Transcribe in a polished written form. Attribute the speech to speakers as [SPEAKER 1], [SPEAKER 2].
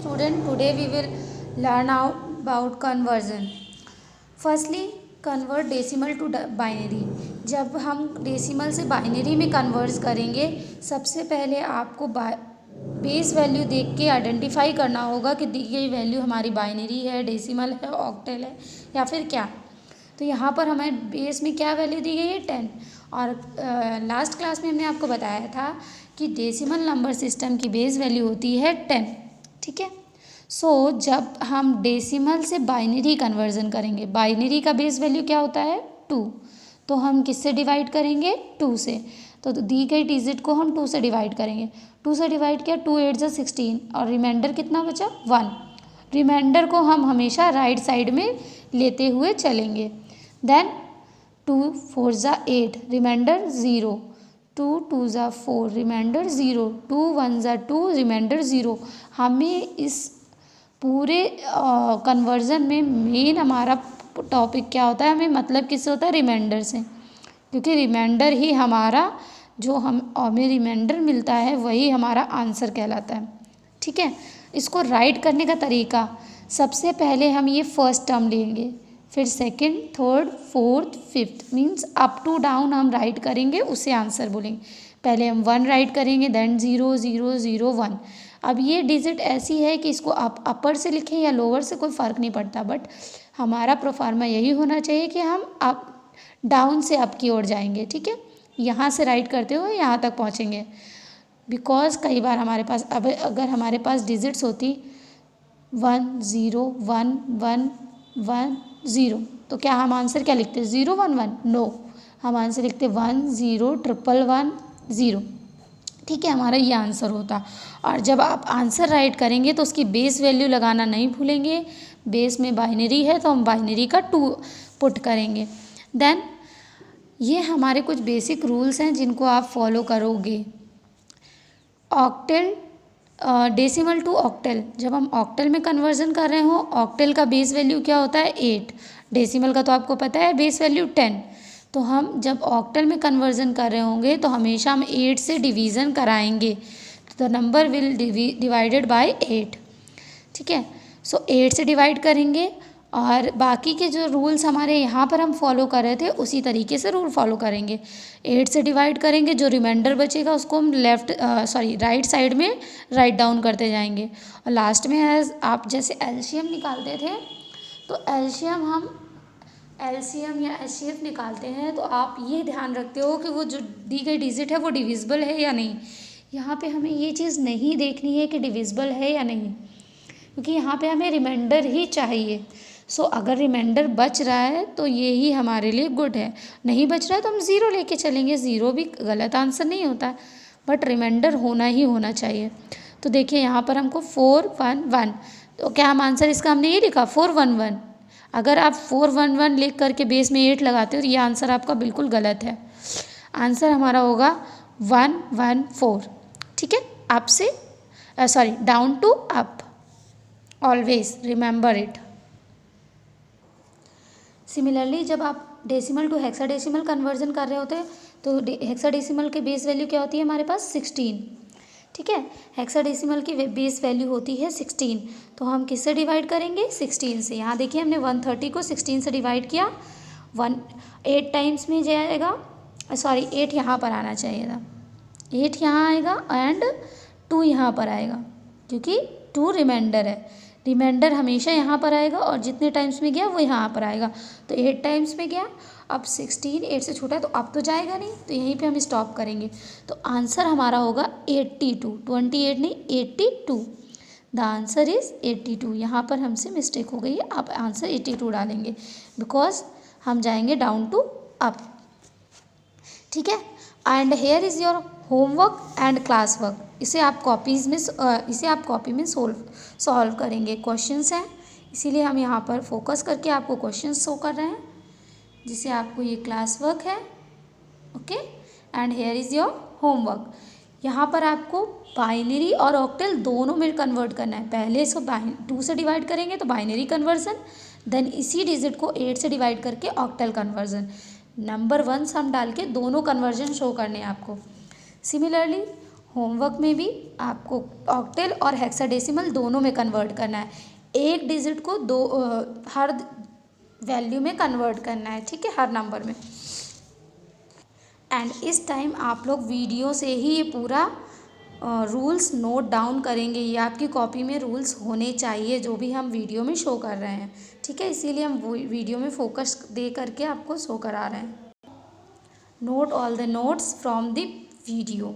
[SPEAKER 1] student, today we will learn about conversion. Firstly, convert decimal to binary. जब हम decimal से binary में convert करेंगे, सबसे पहले आपको बेस वैल्यू देख के आइडेंटिफाई करना होगा कि दी गई वैल्यू हमारी बाइनरी है, डेसिमल है, ऑक्टल है या फिर क्या। तो यहाँ पर हमें बेस में क्या वैल्यू दी गई है 10। और लास्ट क्लास में हमने आपको बताया था कि डेसिमल नंबर सिस्टम की बेस वैल्यू होती है 10। ठीक है। सो जब हम डेसिमल से बाइनरी कन्वर्जन करेंगे, बाइनरी का बेस वैल्यू क्या होता है 2, तो हम किससे डिवाइड करेंगे 2 से। तो दी गई डिजिट को हम 2 से डिवाइड करेंगे। 2 से डिवाइड किया, 2 8 जा 16 और रिमाइंडर कितना बचा 1। रिमाइंडर को हम हमेशा राइट साइड में लेते हुए चलेंगे। देन 2 4 जा 8, रिमाइंडर 0, 2 2 जा 4, रिमाइंडर 0, 2 1 जा 2, रिमाइंडर 0। हमें इस पूरे कन्वर्जन में मेन हमारा टॉपिक क्या होता है, हमें मतलब किससे होता है रिमाइंडर से, क्योंकि रिमाइंडर ही हमारा जो हमें रिमाइंडर मिलता है वही हमारा आंसर कहलाता है। ठीक है। इसको राइट करने का तरीका, सबसे पहले हम ये फर्स्ट टर्म लेंगे, फिर second, third, fourth, fifth, means up to down हम राइट करेंगे, उसे आंसर बोलेंगे। पहले हम 1 राइट करेंगे, देन 0 0 0 1। अब ये डिजिट ऐसी है कि इसको आप अपर से लिखें या लोअर से कोई फ़र्क नहीं पड़ता, बट हमारा प्रोफार्मा यही होना चाहिए कि हम अप डाउन से अप की ओर जाएंगे। ठीक है। यहाँ से राइट करते हुए यहाँ तक पहुँचेंगे, बिकॉज कई बार हमारे पास अब अगर हमारे पास डिजिट्स होती 1 0 1 1 1 0, तो क्या हम आंसर क्या लिखते 0 1 1? नो, हम आंसर लिखते 1 0 1 1 0। ठीक है, हमारा ये आंसर होता। और जब आप आंसर राइट करेंगे तो उसकी बेस वैल्यू लगाना नहीं भूलेंगे। बेस में बाइनरी है तो हम बाइनरी का 2 पुट करेंगे। देन ये हमारे कुछ बेसिक रूल्स हैं जिनको आप फॉलो करोगे। ऑक्टल, डेसिमल टू ऑक्टल, जब हम ऑक्टल में कन्वर्जन कर रहे हो, ऑक्टल का बेस वैल्यू क्या होता है 8, डेसिमल का तो आपको पता है बेस वैल्यू 10। तो हम जब ऑक्टल में कन्वर्जन कर रहे होंगे तो हमेशा हम 8 से डिवीज़न कराएंगे, तो the number will divided by 8। ठीक है। सो 8 से डिवाइड करेंगे और बाकी के जो रूल्स हमारे यहाँ पर हम फॉलो कर रहे थे उसी तरीके से रूल फॉलो करेंगे। 8 से डिवाइड करेंगे, जो रिमाइंडर बचेगा उसको हम राइट साइड में राइट डाउन करते जाएंगे। और लास्ट में आप जैसे एलसीएम निकालते थे, तो एलसीएम या एचसीएफ निकालते हैं, तो आप ये ध्यान रखते हो कि वो जो दी गई डिजिट है वो डिविजिबल है या नहीं। यहाँ पे हमें ये चीज़ नहीं देखनी है कि डिविजिबल है या नहीं, क्योंकि यहाँ पे हमें रिमाइंडर ही चाहिए। सो अगर रिमाइंडर बच रहा है तो ये ही हमारे लिए गुड है, नहीं बच रहा है तो हम 0 लेके चलेंगे। 0 भी गलत आंसर नहीं होता, बट रिमाइंडर होना ही होना चाहिए। तो देखिए यहाँ पर हमको 4 1 1, तो क्या हम आंसर इसका हमने ये लिखा 4 1 1। अगर आप 4 1 1 लिख करके बेस में 8 लगाते हो तो ये आंसर आपका बिल्कुल गलत है। आंसर हमारा होगा 1 1 4। ठीक है। अप से down to up, always remember it. Similarly जब आप डेसिमल टू हेक्साडेसिमल कन्वर्जन कर रहे होते हैं तो हेक्साडेसिमल के बेस वैल्यू क्या होती है हमारे पास 16। ठीक है। हेक्साडेसिमल की बेस वैल्यू होती है 16, तो हम किससे डिवाइड करेंगे 16 से। यहाँ देखिए हमने 130 को 16 से डिवाइड किया, 8 टाइम्स में जाएगा, 8 यहाँ पर आना चाहिए था, 8 यहाँ आएगा एंड 2 यहाँ पर आएगा, क्योंकि 2 रिमाइंडर है। रिमाइंडर हमेशा यहाँ पर आएगा और जितने टाइम्स में गया वो यहाँ पर आएगा, तो 8 टाइम्स में गया। अब 16 8 से छोटा है तो अब तो जाएगा नहीं, तो यहीं पे हम स्टॉप करेंगे। तो आंसर हमारा होगा 82, 28 नहीं 82। The answer is 82। यहाँ पर हमसे मिस्टेक हो गई है, आप आंसर 82 डालेंगे, बिकॉज हम जाएंगे डाउन टू अप। ठीक है। And here is your homework and class work. इसे आप कॉपी में सॉल्व करेंगे। क्वेश्चंस हैं, इसीलिए हम यहाँ पर फोकस करके आपको क्वेश्चंस शो कर रहे हैं, जिसे आपको ये क्लास वर्क है। Okay. And here is your homework. यहाँ पर आपको बाइनरी और ऑक्टल दोनों में कन्वर्ट करना है। पहले इसको 2 से डिवाइड करेंगे तो बाइनरी कन्वर्जन, देन इसी डिजिट को 8 से डिवाइड करके ऑक्टल कन्वर्जन। नंबर 1 सम डाल के दोनों कन्वर्जन शो करने हैं आपको। सिमिलरली होमवर्क में भी आपको ऑक्टल और हेक्साडेसिमल दोनों में कन्वर्ट करना है। एक डिजिट को हर वैल्यू में कन्वर्ट करना है, ठीक है, हर नंबर में। एंड इस टाइम आप लोग वीडियो से ही ये पूरा रूल्स नोट डाउन करेंगे। ये आपकी कॉपी में रूल्स होने चाहिए जो भी हम वीडियो में शो कर रहे हैं, ठीक है, इसीलिए हम वीडियो में फोकस दे करके आपको शो करा रहे हैं। Note all the notes from the video.